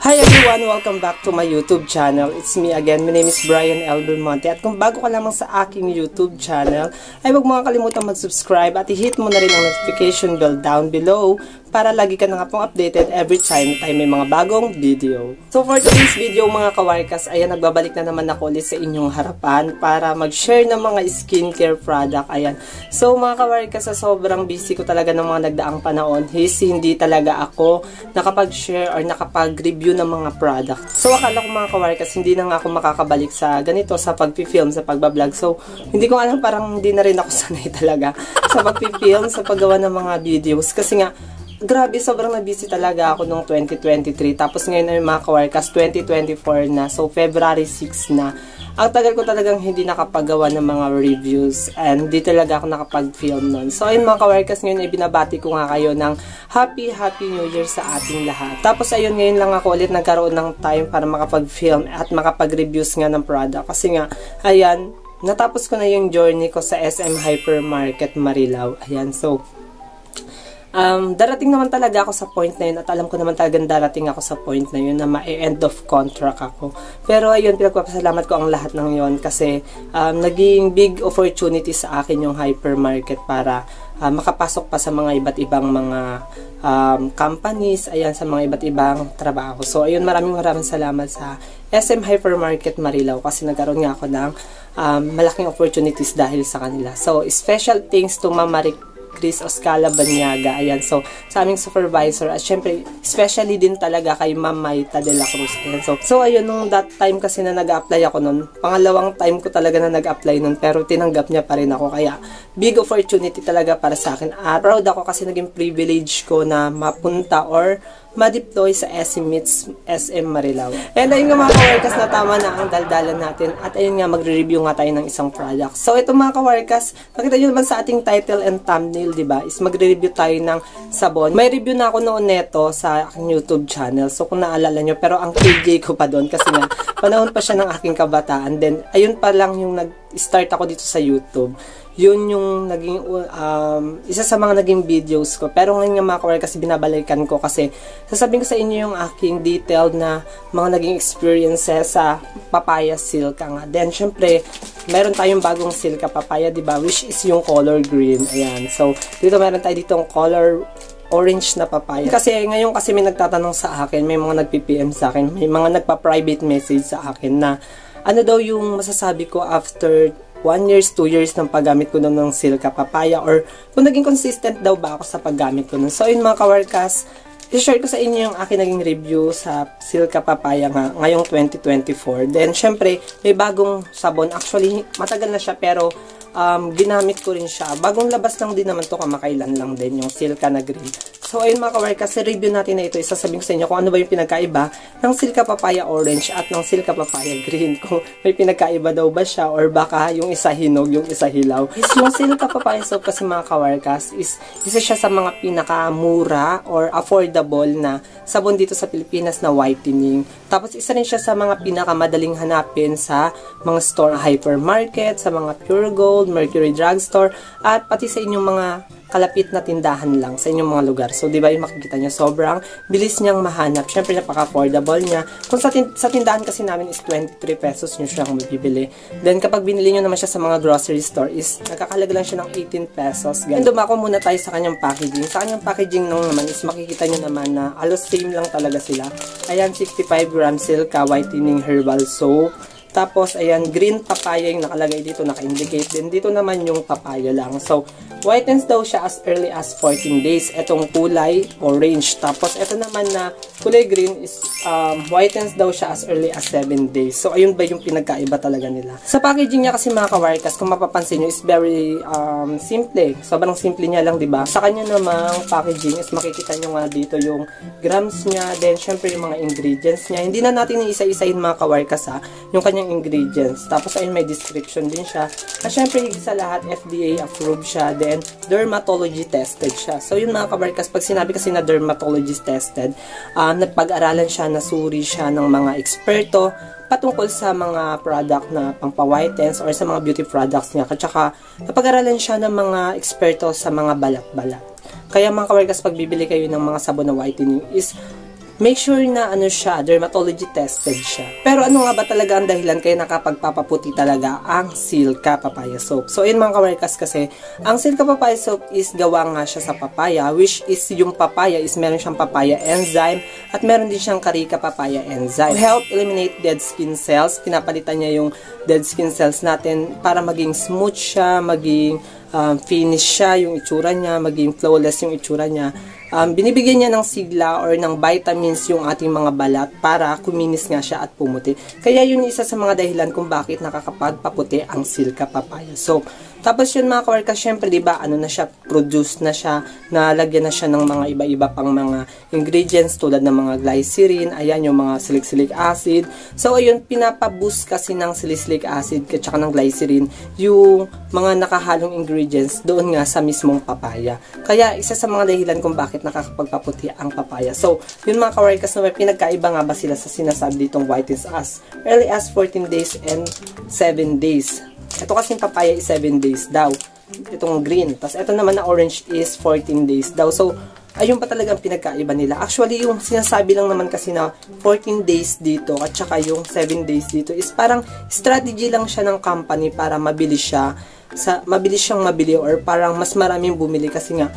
Hi everyone! Welcome back to my YouTube channel. It's me again. My name is Brian L. Belmonte. At kung bago ka lamang sa aking YouTube channel, ay huwag mo kalimutan mag-subscribe at i-hit mo na rin ang notification bell down below para lagi ka na nga pong updated every time na tayo may mga bagong video. So for today's video mga kawarkas, ayan, nagbabalik na naman ako ulit sa inyong harapan para mag-share ng mga skincare product. Ayan. So mga kawarkas, sa sobrang busy ko talaga ng mga nagdaang panahon, hindi talaga ako nakapag-share or nakapag-review ng mga product. So akala ko mga kawarkas, hindi na nga ako makakabalik sa ganito, sa pag-film, sa pagbablog. So hindi ko alam, parang hindi na rin ako sanay talaga sa pag-film, sa paggawa ng mga videos. Kasi nga, grabe, sobrang na-busy talaga ako noong 2023. Tapos ngayon ay mga kawarkas, 2024 na. So, February 6 na. Ang tagal ko talagang hindi nakapagawa ng mga reviews. And di talaga ako nakapag-film nun. So, ayun mga kawarkas, ngayon ay binabati ko nga kayo ng Happy New Year sa ating lahat. Tapos, ayun, ngayon lang ako ulit nagkaroon ng time para makapag-film at makapag-reviews nga ng product. Kasi nga, ayan, natapos ko na yung journey ko sa SM Hypermarket Marilao. Ayan, so, darating naman talaga ako sa point na yun at alam ko naman talagang darating ako sa point na yun na ma-end of contract ako. Pero ayun, pinagpapasalamat ko ang lahat ng yun kasi naging big opportunity sa akin yung hypermarket para makapasok pa sa mga iba't ibang mga companies, ayan, sa mga iba't ibang trabaho. So ayun, maraming salamat sa SM Hypermarket Marilao kasi nagkaroon nga ako ng malaking opportunities dahil sa kanila. So special thanks to Mama Chris Oscala Banyaga. Ayan, so sa aming supervisor at syempre especially din talaga kay Ma'am Maita de la Cruz. Ayan, so ayun, nung that time kasi na nag-a-apply ako nun, pangalawang time ko talaga na nag-apply nun, pero tinanggap niya pa rin ako, kaya big opportunity talaga para sa akin at proud ako kasi naging privilege ko na mapunta or ma-deploy sa SM Marilao. And ayun nga mga kawarkas, na tama na ang daldalan natin at ayun nga, magre-review nga tayo ng isang product. So ito mga kawarkas, nakita nyo naman sa ating title and thumbnail, diba, is magre-review tayo ng sabon. May review na ako noon neto sa aking YouTube channel, so kung naalala nyo, pero ang KJ ko pa doon kasi nga panahon pa siya ng aking kabataan. Then ayun pa lang yung nag-start ako dito sa YouTube. Yun yung naging isa sa mga naging videos ko. Pero ngayon nga mga kawarkas, kasi binabalikan ko kasi sasabihin ko sa inyo yung aking detailed na mga naging experiences sa papaya silka nga. Then syempre, meron tayong bagong silka papaya, diba? Which is yung color green. Ayan. So, dito meron tayo ditong color orange na papaya. Kasi ngayon kasi may nagtatanong sa akin, may mga nagpi-PM sa akin, may mga nagpa-private message sa akin na ano daw yung masasabi ko after 1 years, 2 years ng paggamit ko ng silka papaya, or kung naging consistent daw ba ako sa paggamit ko nun. So, yun mga kawarkas, i-share ko sa inyo yung aking naging review sa silka papaya nga ngayong 2024. Then, syempre, may bagong sabon. Actually, matagal na siya, pero ginamit ko rin siya. Bagong labas lang din naman to, kamakailan lang din, yung silka na green. So, ayun mga kawarkas, review natin na ito, isasabihin ko sa inyo kung ano ba yung pinagkaiba ng silka papaya orange at ng silka papaya green. Kung may pinagkaiba daw ba siya, or baka yung isa hinog, yung isa hilaw. Yung silka papaya soap kasi mga kawarkas is isa siya sa mga pinakamura or affordable na sabon dito sa Pilipinas na whitening. Tapos isa rin siya sa mga pinakamadaling hanapin sa mga store hypermarket, sa mga Pure Gold, Mercury Drugstore, at pati sa inyong mga kalapit na tindahan lang sa inyong mga lugar. So, di ba yung makikita nyo, sobrang bilis niyang mahanap. Siyempre, napaka-affordable niya. Kung sa tindahan kasi namin is 23 pesos nyo siyang mabibili. Then, kapag binili nyo naman siya sa mga grocery store is nakakalaga lang siya ng 18 pesos. And dumako muna tayo sa kanyang packaging. Sa kanyang packaging nung naman is makikita nyo naman na alos same lang talaga sila. Ayan, 65 grams silka whitening herbal soap. Tapos, ayan, green papaya yung nakalagay dito, naka-indicate din. Dito naman yung papaya lang. So, whitens daw siya as early as 14 days. Etong kulay, orange. Tapos, eto naman na kulay green is whitens daw siya as early as 7 days. So, ayun ba yung pinagkaiba talaga nila. Sa packaging niya kasi mga kawarkas, kung mapapansin nyo, is very simple. Sobrang simple niya lang, diba? Sa kanya namang packaging is makikita nyo nga dito yung grams niya. Then, syempre yung mga ingredients niya. Hindi na natin iisa-isahin mga kawarkas ha, yung kanyang ingredients. Tapos ayun, may description din siya. At syempre, higit sa lahat, FDA approved siya. Then, dermatology tested siya. So, yun mga kabarkas, pag sinabi kasi na dermatologist tested, nagpag-aralan siya, nasuri siya ng mga eksperto patungkol sa mga product na pampa-whitens or sa mga beauty products niya. At saka, napag-aralan siya ng mga eksperto sa mga balat-balat. Kaya mga kabarkas, pag bibili kayo ng mga sabon na whitening is make sure na ano siya, dermatology tested siya. Pero ano nga ba talaga ang dahilan kaya nakapagpapaputi talaga ang Silka Papaya Soap? So, yun mga kawarkas kasi, ang Silka Papaya Soap is gawa nga siya sa papaya, which is yung papaya is meron siyang papaya enzyme at meron din siyang Carica papaya enzyme. To help eliminate dead skin cells, pinapalitan niya yung dead skin cells natin para maging smooth siya, maging finish siya, yung itsura niya, maging flawless yung itsura niya. Binibigyan niya ng sigla or ng vitamins yung ating mga balat para kuminis nga siya at pumuti. Kaya yun isa sa mga dahilan kung bakit nakakapagpaputi ang Silka Papaya Soap. Tapos yun mga kawarkas, syempre diba, ano na siya, produce na siya, nalagyan na siya ng mga iba-iba pang mga ingredients tulad ng mga glycerin, ayan yung mga salicylic acid. So ayun, pinapaboost kasi ng salicylic acid at saka ng glycerin yung mga nakahalong ingredients doon nga sa mismong papaya. Kaya isa sa mga dahilan kung bakit nakakapagpaputi ang papaya. So yun mga kawarkas, may pinagkaiba nga ba sila sa sinasabi ditong whitens as early as 14 days and 7 days. Ito kasing papaya is 7 days daw. Itong green. Tapos ito naman na orange is 14 days daw. So, ayun pa talagang pinagkaiba nila. Actually, yung sinasabi lang naman kasi na 14 days dito at saka yung 7 days dito is parang strategy lang siya ng company para mabilis siyang mabili or parang mas maraming bumili kasi nga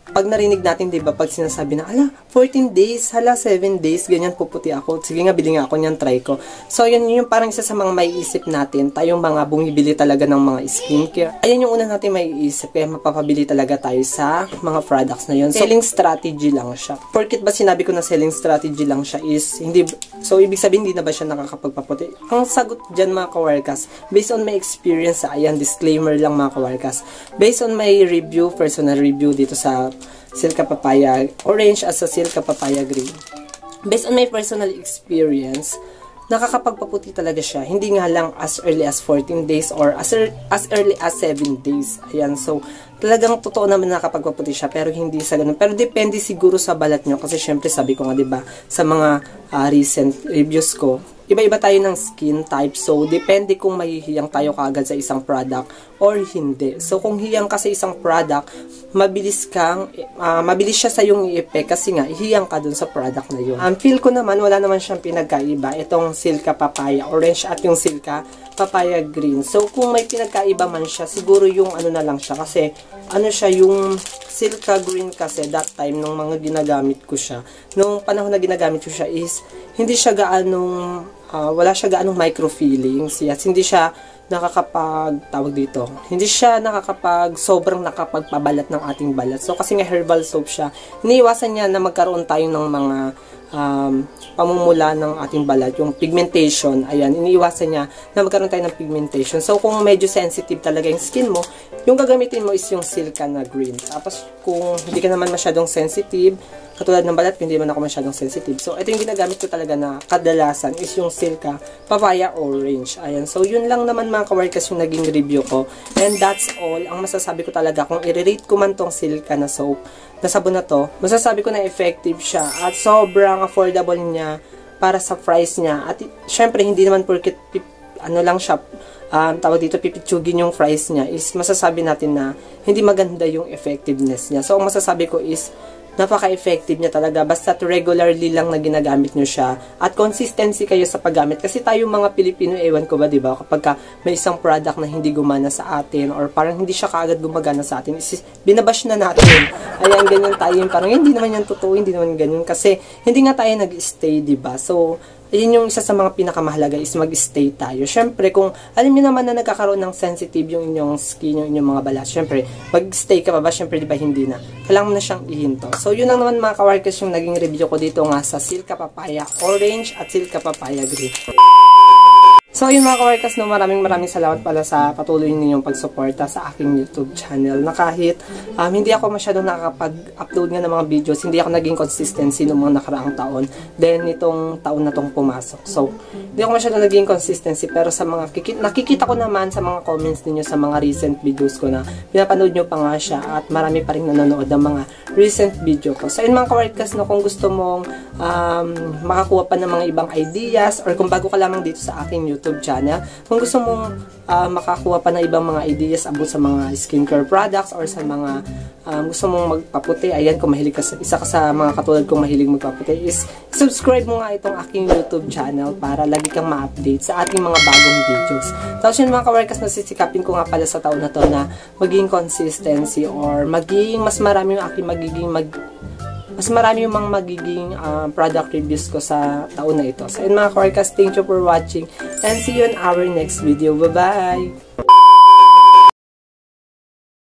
pag narinig natin, diba, pag sinasabi na, ala, 14 days, hala, 7 days, ganyan puputi ako. Sige nga, bili nga ako niyan, try ko. So, yun yung parang isa sa mga maiisip natin, tayong mga bumibili talaga ng mga skincare. Ayan yung una natin maiisip, kaya mapapabili talaga tayo sa mga products na yun. So, selling strategy lang siya. Porkit ba sinabi ko na selling strategy lang siya is, hindi, so, ibig sabihin, hindi na ba siya nakakapagpaputi? Ang sagot dyan, mga kawarkas, based on my experience, ayan, disclaimer lang, mga kawarkas, based on my review, personal review dito sa Silka Papaya Orange as sa Silka Papaya Green. Based on my personal experience, nakakapagpaputi talaga siya. Hindi nga lang as early as 14 days or as early as 7 days. Ayan, so talagang totoo naman nakakapagpaputi siya pero hindi sa ganun. Pero depende siguro sa balat nyo kasi syempre sabi ko nga diba sa mga recent reviews ko, iba-iba tayo ng skin type. So, depende kung mahihiyang tayo kaagad sa isang product or hindi. So, kung hiyang ka sa isang product, mabilis siya sa yung i-effect kasi nga, hiyang ka dun sa product na yun. Feel ko naman, wala naman siyang pinagkaiba. Itong Silka Papaya Orange at yung Silka Papaya Green. So, kung may pinagkaiba man siya, siguro yung ano na lang siya. Kasi, ano siya, yung Silka Green kasi, that time, nung mga ginagamit ko siya, nung panahon na ginagamit ko siya is, hindi siya gaanong wala siya gaanong micro-feelings. Yes, hindi siya tawag dito, hindi siya sobrang nakapagpabalat ng ating balat. So, kasi nga herbal soap siya, iniiwasan niya na magkaroon tayo ng mga pamumula ng ating balat, yung pigmentation, ayan, iniiwasan niya na magkaroon tayo ng pigmentation. So, kung medyo sensitive talaga yung skin mo, yung gagamitin mo is yung Silka na green. Tapos, kung hindi ka naman masyadong sensitive, katulad ng balat, hindi naman ako masyadong sensitive. So, ito yung ginagamit ko talaga na kadalasan is yung Silka Papaya Orange. Ayan. So, yun lang naman mga kawarkas yung naging review ko. And that's all. Ang masasabi ko talaga, kung i-rate ko man tong Silka na soap, na sabon na to, masasabi ko na effective siya. At sobrang affordable niya para sa price niya. At syempre, hindi naman porket ano lang siya, tawag dito, pipitsugin yung price niya, is masasabi natin na hindi maganda yung effectiveness niya. So, ang masasabi ko is, napaka-effective niya talaga. Basta regularly lang na ginagamit nyo siya. At consistency kayo sa paggamit. Kasi tayo mga Pilipino, ewan ko ba, diba? Kapag may isang product na hindi gumana sa atin or parang hindi siya kaagad gumagana sa atin, binabash na natin. Ayan, ganyan tayo. Parang hindi naman yan totoo, hindi naman ganyan. Kasi hindi nga tayo nag-stay, diba? So, yun yung isa sa mga pinakamahalaga is mag-stay tayo. Syempre, kung alam niyo naman na nagkakaroon ng sensitive yung inyong skin, yung inyong mga balat, syempre, mag-stay ka pa ba? Syempre, di ba hindi na? Kailangan mo na siyang ihinto. So, yun lang naman mga kawarkas yung naging review ko dito nga sa Silka Papaya Orange at Silka Papaya Green. So, yun mga kawarkas, no, maraming salamat pala sa patuloy ninyong pagsuporta sa aking YouTube channel. Na kahit hindi ako masyadong nakakapag-upload nga ng mga videos, hindi ako naging consistency noong mga nakaraang taon. Then, itong taon na tong pumasok. So, hindi ako masyadong naging consistency. Pero sa mga nakikita ko naman sa mga comments ninyo sa mga recent videos ko na pinapanood nyo pa nga siya at marami pa rin nanonood ng mga recent video ko. So, yun mga kawarkas, no, kung gusto mong makakuha pa ng mga ibang ideas or kung bago ka lamang dito sa aking YouTube YouTube channel. Kung gusto mong makakuha pa ng ibang mga ideas about sa mga skincare products or sa mga gusto mong magpaputi, ayan, kung mahilig ka isa ka sa mga katulad kong mahilig magpaputi, is subscribe mo nga itong aking YouTube channel para lagi kang ma-update sa ating mga bagong videos. Tapos yun mga kawarkas, nasisikapin ko nga pala sa taon na to na maging consistency or maging mas marami yung aking mas marami yung mga magiging product reviews ko sa taon na ito. So, yun mga kawarkas, thank you for watching and see you in our next video. Bye-bye!